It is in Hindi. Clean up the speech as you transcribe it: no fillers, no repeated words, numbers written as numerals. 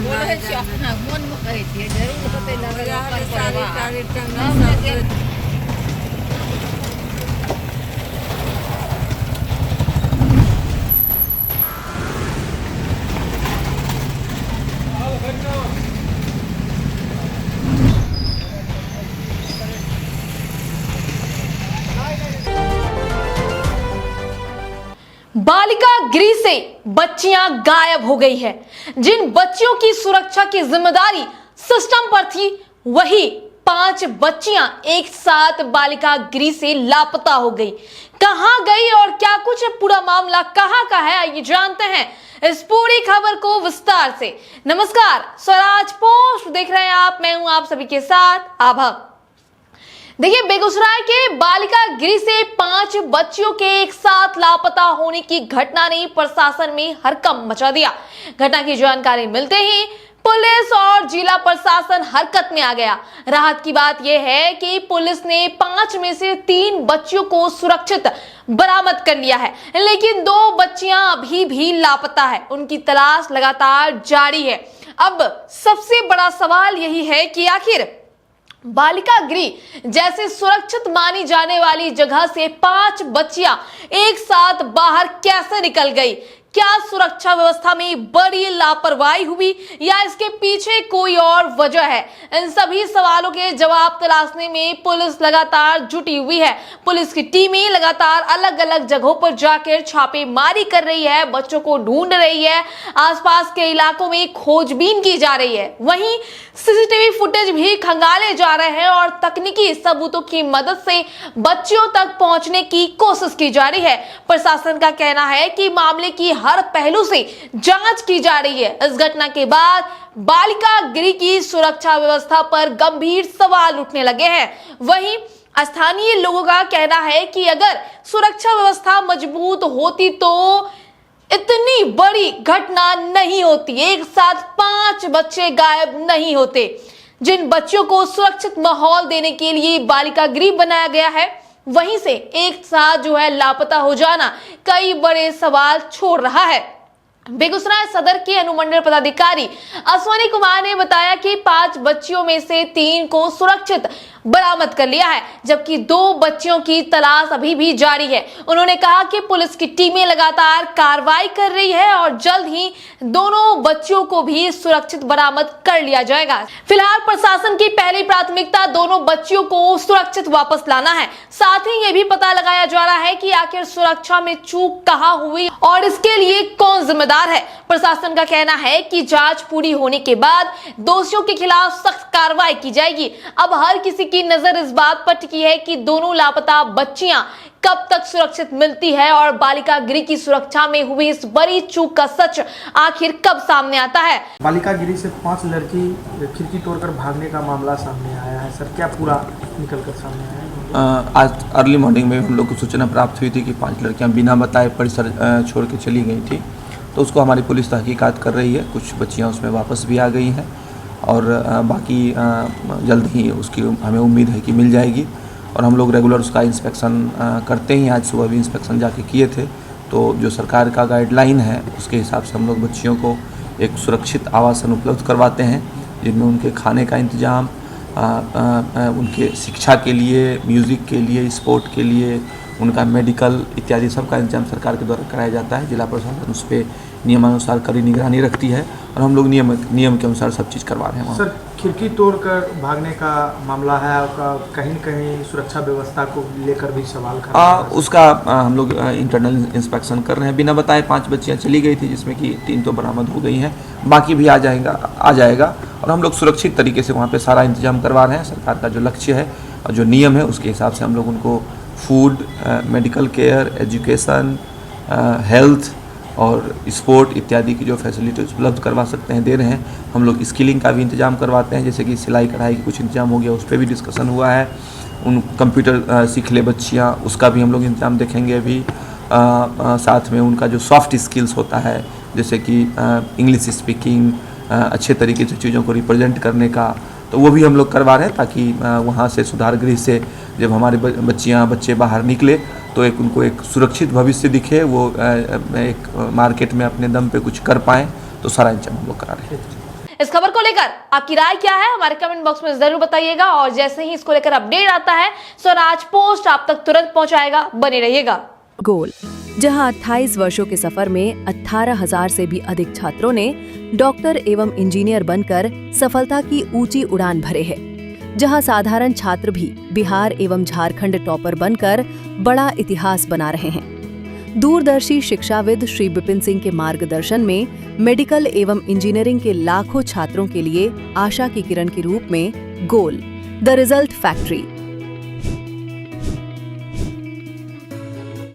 बोले छी अपना मन में कहै छियै जरूर होतै लगल अपन परिवार बालिका गृह से बच्चियां गायब हो गई है। जिन बच्चियों की सुरक्षा की जिम्मेदारी सिस्टम पर थी, वही 5 बच्चियां एक साथ बालिका गृह से लापता हो गई। कहां गई और क्या कुछ पूरा मामला कहां का है, आइए जानते हैं इस पूरी खबर को विस्तार से। नमस्कार, स्वराज पोस्ट देख रहे हैं आप, मैं हूं आप सभी के साथ आभा। देखिए, बेगूसराय के बालिका गृह से 5 बच्चियों के एक साथ लापता होने की घटना ने प्रशासन में हड़कंप मचा दिया। घटना की जानकारी मिलते ही पुलिस और जिला प्रशासन हरकत में आ गया। राहत की बात यह है कि पुलिस ने 5 में से 3 बच्चियों को सुरक्षित बरामद कर लिया है, लेकिन 2 बच्चियां अभी भी लापता है। उनकी तलाश लगातार जारी है। अब सबसे बड़ा सवाल यही है कि आखिर बालिका गृह जैसे सुरक्षित मानी जाने वाली जगह से 5 बच्चियां एक साथ बाहर कैसे निकल गई? क्या सुरक्षा व्यवस्था में बड़ी लापरवाही हुई या इसके पीछे कोई और वजह है? इन सभी सवालों के जवाब तलाशने में पुलिस लगातार जुटी हुई है। पुलिस की टीमें लगातार अलग अलग जगहों पर जाकर छापेमारी कर रही है, बच्चों को ढूंढ रही है, आसपास के इलाकों में खोजबीन की जा रही है। वहीं सीसीटीवी फुटेज भी खंगाले जा रहे हैं और तकनीकी सबूतों की मदद से बच्चियों तक पहुंचने की कोशिश की जा रही है। प्रशासन का कहना है कि मामले की हर पहलू से जांच की जा रही है। इस घटना के बाद बालिका गृह की सुरक्षा व्यवस्था पर गंभीर सवाल उठने लगे हैं। वहीं स्थानीय लोगों का कहना है कि अगर सुरक्षा व्यवस्था मजबूत होती तो इतनी बड़ी घटना नहीं होती, एक साथ 5 बच्चे गायब नहीं होते। जिन बच्चों को सुरक्षित माहौल देने के लिए बालिका गृह बनाया गया है, वहीं से एक साथ जो है लापता हो जाना कई बड़े सवाल छोड़ रहा है। बेगूसराय सदर के अनुमंडल पदाधिकारी अश्वनी कुमार ने बताया कि 5 बच्चियों में से 3 को सुरक्षित बरामद कर लिया है, जबकि 2 बच्चियों की तलाश अभी भी जारी है। उन्होंने कहा कि पुलिस की टीमें लगातार कार्रवाई कर रही है और जल्द ही दोनों बच्चियों को भी सुरक्षित बरामद कर लिया जाएगा। फिलहाल प्रशासन की पहली प्राथमिकता दोनों बच्चियों को सुरक्षित वापस लाना है। साथ ही ये भी पता लगाया जा रहा है कि आखिर सुरक्षा में चूक कहां हुई और इसके लिए कौन जिम्मेदार है। प्रशासन का कहना है कि जांच पूरी होने के बाद दोषियों के खिलाफ सख्त कार्रवाई की जाएगी। अब हर किसी की नजर इस बात पर टिकी है कि दोनों लापता बच्चियां कब तक सुरक्षित मिलती है और बालिका गृह की सुरक्षा में हुई इस बड़ी चूक का सच आखिर कब सामने आता है। बालिका गृह से 5 लड़की खिड़की तोड़कर भागने का मामला सामने आया है। सर, क्या पूरा निकल कर सामने आया है? आज अर्ली मॉर्निंग में हम लोग को सूचना प्राप्त हुई थी कि 5 लड़कियां बिना बताए परिसर छोड़ के चली गई थी, तो उसको हमारी पुलिस तहकीकात कर रही है। कुछ बच्चियां उसमें वापस भी आ गई हैं और बाकी जल्द ही उसकी हमें उम्मीद है कि मिल जाएगी। और हम लोग रेगुलर उसका इंस्पेक्शन करते ही, आज सुबह भी इंस्पेक्शन जाके किए थे। तो जो सरकार का गाइडलाइन है उसके हिसाब से हम लोग बच्चियों को एक सुरक्षित आवासन उपलब्ध करवाते हैं, जिनमें उनके खाने का इंतज़ाम, उनके शिक्षा के लिए, म्यूज़िक के लिए, स्पोर्ट के लिए, उनका मेडिकल इत्यादि सब का इंतजाम सरकार के द्वारा कराया जाता है। जिला प्रशासन उस पर नियमानुसार कड़ी निगरानी रखती है और हम लोग नियम के अनुसार सब चीज़ करवा रहे हैं। सर, खिड़की तोड़कर भागने का मामला है, कहीं कहीं सुरक्षा व्यवस्था को लेकर भी सवाल खड़ा है। उसका हम लोग इंटरनल इंस्पेक्शन कर रहे हैं। बिना बताए 5 बच्चियां चली गई थी, जिसमें कि 3 तो बरामद हो गई हैं, बाकी भी आ जाएगा और हम लोग सुरक्षित तरीके से वहाँ पे सारा इंतजाम करवा रहे हैं। सरकार का जो लक्ष्य है और जो नियम है उसके हिसाब से हम लोग उनको food, medical care, education, health और स्पोर्ट इत्यादि की जो फैसिलिटीज उपलब्ध करवा सकते हैं दे रहे हैं। हम लोग स्किलिंग का भी इंतजाम करवाते हैं, जैसे कि सिलाई कढ़ाई की कुछ इंतजाम हो गया, उस पर भी डिस्कशन हुआ है। उन कंप्यूटर सीख ले बच्चियाँ, उसका भी हम लोग इंतजाम देखेंगे अभी। साथ में उनका जो सॉफ्ट स्किल्स होता है, जैसे कि इंग्लिश स्पीकिंग, अच्छे तरीके से चीज़ों को रिप्रेजेंट करने का, तो वो भी हम लोग करवा रहे हैं ताकि वहाँ से सुधार गृह से जब हमारे बच्चे बाहर निकले तो उनको एक सुरक्षित भविष्य दिखे, वो एक मार्केट में अपने दम पे कुछ कर पाएँ, तो सारा इंतजाम हम लोग करा रहे हैं। इस खबर को लेकर आपकी राय क्या है हमारे कमेंट बॉक्स में जरूर बताइएगा और जैसे ही इसको लेकर अपडेट आता है स्वराज पोस्ट आप तक तुरंत पहुंचाएगा। बने रहिएगा। गोल, जहां 28 वर्षों के सफर में 18,000 से भी अधिक छात्रों ने डॉक्टर एवं इंजीनियर बनकर सफलता की ऊंची उड़ान भरे है, जहां साधारण छात्र भी बिहार एवं झारखंड टॉपर बनकर बड़ा इतिहास बना रहे हैं। दूरदर्शी शिक्षाविद श्री विपिन सिंह के मार्गदर्शन में मेडिकल एवं इंजीनियरिंग के लाखों छात्रों के लिए आशा की किरण के रूप में गोल, द रिजल्ट फैक्ट्री